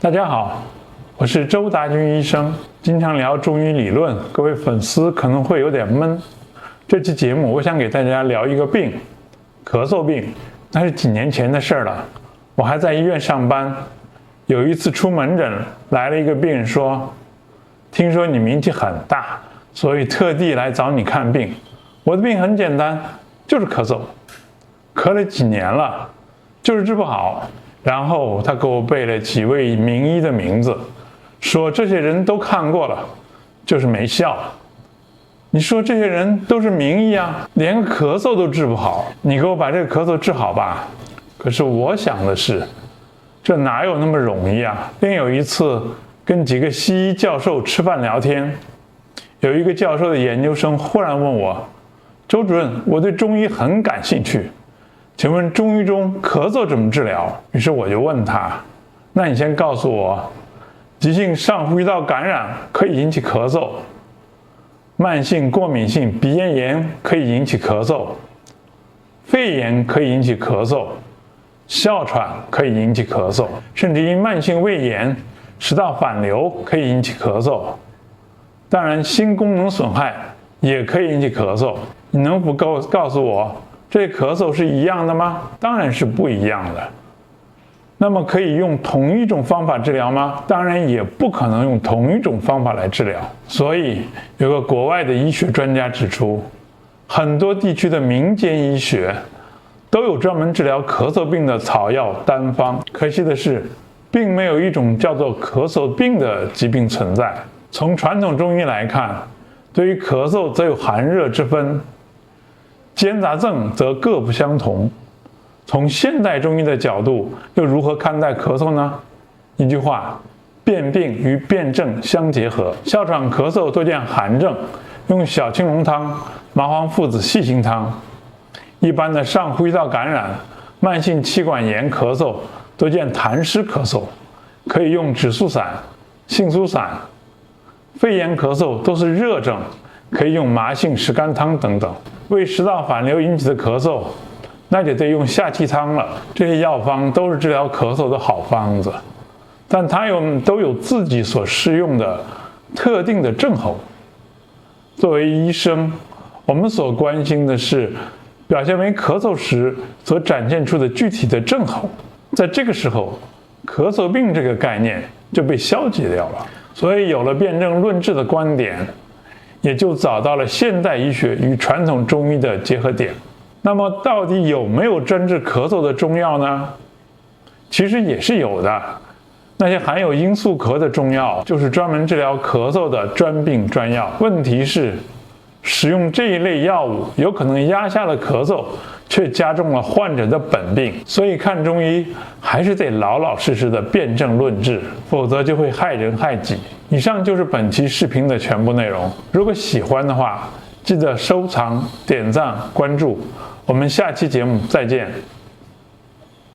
大家好，我是周达军医生。经常聊中医理论，各位粉丝可能会有点闷。这期节目我想给大家聊一个病，咳嗽病。那是几年前的事了，我还在医院上班。有一次出门诊，来了一个病人说，听说你名气很大，所以特地来找你看病。我的病很简单，就是咳嗽，咳了几年了，就是治不好。然后他给我背了几位名医的名字，说这些人都看过了，就是没效。你说这些人都是名医啊，连个咳嗽都治不好，你给我把这个咳嗽治好吧。可是我想的是，这哪有那么容易啊？另有一次跟几个西医教授吃饭聊天，有一个教授的研究生忽然问我，周主任，我对中医很感兴趣，请问中医中咳嗽怎么治疗？于是我就问他，那你先告诉我，急性上呼吸道感染可以引起咳嗽，慢性过敏性鼻咽炎可以引起咳嗽，肺炎可以引起咳嗽，哮喘可以引起咳嗽，甚至因慢性胃炎、食道反流可以引起咳嗽。当然，心功能损害也可以引起咳嗽。你能否告诉我，这咳嗽是一样的吗？当然是不一样的。那么可以用同一种方法治疗吗？当然也不可能用同一种方法来治疗。所以有个国外的医学专家指出，很多地区的民间医学都有专门治疗咳嗽病的草药单方。可惜的是，并没有一种叫做咳嗽病的疾病存在。从传统中医来看，对于咳嗽则有寒热之分，间杂症则各不相同。从现代中医的角度，又如何看待咳嗽呢？一句话，辨病与辨证相结合。哮喘咳嗽多见寒症，用小青龙汤、麻黄附子细辛汤；一般的上呼吸道感染、慢性气管炎咳嗽多见痰湿咳嗽，可以用止嗽散、杏苏散；肺炎咳嗽都是热症，可以用麻杏石甘汤等等。为食道反流引起的咳嗽，那就得用下气汤了。这些药方都是治疗咳嗽的好方子，但它都有自己所适用的特定的症候。作为医生，我们所关心的是表现为咳嗽时所展现出的具体的症候。在这个时候，咳嗽病这个概念就被消解掉了。所以有了辨证论治的观点，也就找到了现代医学与传统中医的结合点。那么到底有没有专治咳嗽的中药呢？其实也是有的。那些含有罂粟壳的中药，就是专门治疗咳嗽的专病专药。问题是，使用这一类药物有可能压下了咳嗽，却加重了患者的本病。所以看中医还是得老老实实的辨证论治，否则就会害人害己。以上就是本期视频的全部内容。如果喜欢的话，记得收藏、点赞、关注。我们下期节目再见。